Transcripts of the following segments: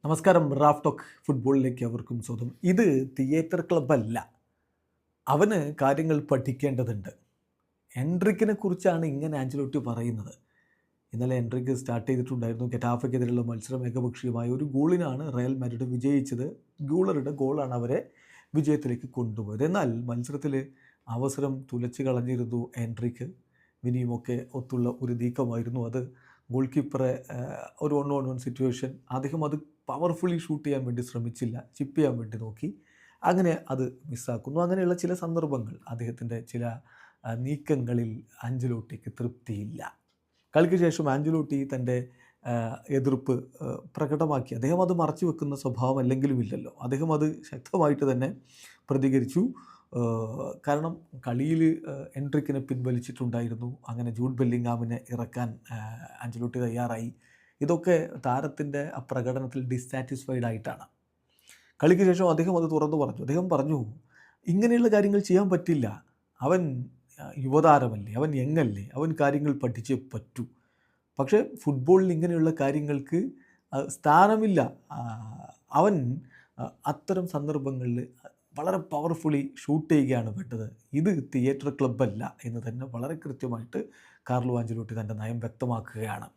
നമസ്കാരം. Raf talk ഫുട്ബോളിലേക്ക് അവർക്കും സ്വാഗതം. ഇത് തിയേറ്റർ ക്ലബ്ബല്ല. അവന് കാര്യങ്ങൾ പഠിക്കേണ്ടതുണ്ട്. എൻട്രിക്കിനെ കുറിച്ചാണ് ഇങ്ങനെ ആഞ്ചലോട്ടി പറയുന്നത്. ഇന്നലെ എൻട്രിക്ക് സ്റ്റാർട്ട് ചെയ്തിട്ടുണ്ടായിരുന്നു. ഗെറ്റാഫയ്ക്കെതിരെയുള്ള മത്സരം ഏകപക്ഷീയമായ ഒരു ഗോളിനാണ് റയൽ മാഡ്രിഡ് വിജയിച്ചത്. ഗൂളറുടെ ഗോളാണ് അവരെ വിജയത്തിലേക്ക് കൊണ്ടുപോയത്. എന്നാൽ മത്സരത്തിൽ അവസരം തുലച്ച് കളഞ്ഞിരുന്നു എൻട്രിക്ക്. വിനിയുമൊക്കെ ഒത്തുള്ള ഒരു നീക്കമായിരുന്നു അത്. ഗോൾ കീപ്പറെ ഒരു 1-on-1 സിറ്റുവേഷൻ, അദ്ദേഹം അത് പവർഫുള്ളി ഷൂട്ട് ചെയ്യാൻ വേണ്ടി ശ്രമിച്ചില്ല, ചിപ്പ് ചെയ്യാൻ വേണ്ടി നോക്കി, അങ്ങനെ അത് മിസ്സാക്കുന്നു. അങ്ങനെയുള്ള ചില സന്ദർഭങ്ങൾ, അദ്ദേഹത്തിൻ്റെ ചില നീക്കങ്ങളിൽ ആഞ്ചലോട്ടിക്ക് തൃപ്തിയില്ല. കളിക്ക് ശേഷം ആഞ്ചലോട്ടി തൻ്റെ എതിർപ്പ് പ്രകടമാക്കി. അദ്ദേഹം അത് മറച്ചു വെക്കുന്ന സ്വഭാവം അല്ലെങ്കിലും ഇല്ലല്ലോ. അദ്ദേഹം അത് ശക്തമായിട്ട് തന്നെ പ്രതികരിച്ചു. കാരണം കളിയിൽ എൻട്രിക്കിനെ പിൻവലിച്ചിട്ടുണ്ടായിരുന്നു. അങ്ങനെ ജൂഡ് ബെല്ലിംഗാമിനെ ഇറക്കാൻ ആഞ്ചലോട്ടി തയ്യാറായി. ഇതൊക്കെ താരത്തിൻ്റെ ആ പ്രകടനത്തിൽ ഡിസ്സാറ്റിസ്ഫൈഡ് ആയിട്ടാണ്. കളിക്ക് ശേഷം അദ്ദേഹം അത് തുറന്നു പറഞ്ഞു. അദ്ദേഹം പറഞ്ഞു, ഇങ്ങനെയുള്ള കാര്യങ്ങൾ ചെയ്യാൻ പറ്റില്ല. അവൻ യുവതാരമല്ലേ, അവൻ യങ്ങല്ലേ, അവൻ കാര്യങ്ങൾ പഠിച്ചേ പറ്റൂ. പക്ഷേ ഫുട്ബോളിൽ ഇങ്ങനെയുള്ള കാര്യങ്ങൾക്ക് സ്ഥാനമില്ല. അവൻ അത്തരം സന്ദർഭങ്ങളിൽ വളരെ പവർഫുള്ളി ഷൂട്ട് ചെയ്യുകയാണ് വേണ്ടത്. ഇത് തിയേറ്റർ ക്ലബ്ബല്ല എന്ന് തന്നെ വളരെ കൃത്യമായിട്ട് കാർലോ ആഞ്ചലോട്ടി തൻ്റെ നയം വ്യക്തമാക്കുകയാണ്.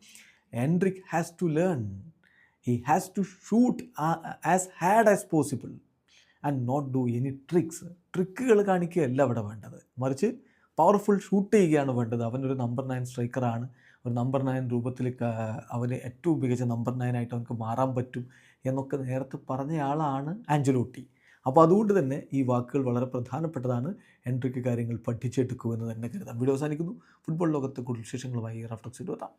Endrick has to learn. He has to shoot as hard as possible and not do any tricks. ട്രിക്കുകൾ കാണിക്കുകയല്ല അവിടെ വേണ്ടത്, മറിച്ച് പവർഫുൾ ഷൂട്ട് ചെയ്യുകയാണ് വേണ്ടത്. അവനൊരു നമ്പർ 9 സ്ട്രൈക്കറാണ്. ഒരു നമ്പർ 9 രൂപത്തിൽ അവന് ഏറ്റവും മികച്ച നമ്പർ 9 ആയിട്ട് അവനക്ക് മാറാൻ പറ്റും എന്നൊക്കെ നേരത്തെ പറഞ്ഞയാളാണ് ആഞ്ചലോട്ടി. അപ്പോൾ അതുകൊണ്ട് തന്നെ ഈ വാക്കുകൾ വളരെ പ്രധാനപ്പെട്ടതാണ്. എൻട്രിക്ക് കാര്യങ്ങൾ പഠിച്ചെടുക്കുമെന്ന് തന്നെ കരുതാം. വീഡിയോ അവസാനിക്കുന്നു. ഫുട്ബോൾ ലോകത്തെ കൂടുതൽ വിശേഷങ്ങളുമായി റാഫ് ടോക്സിൽ എത്താം.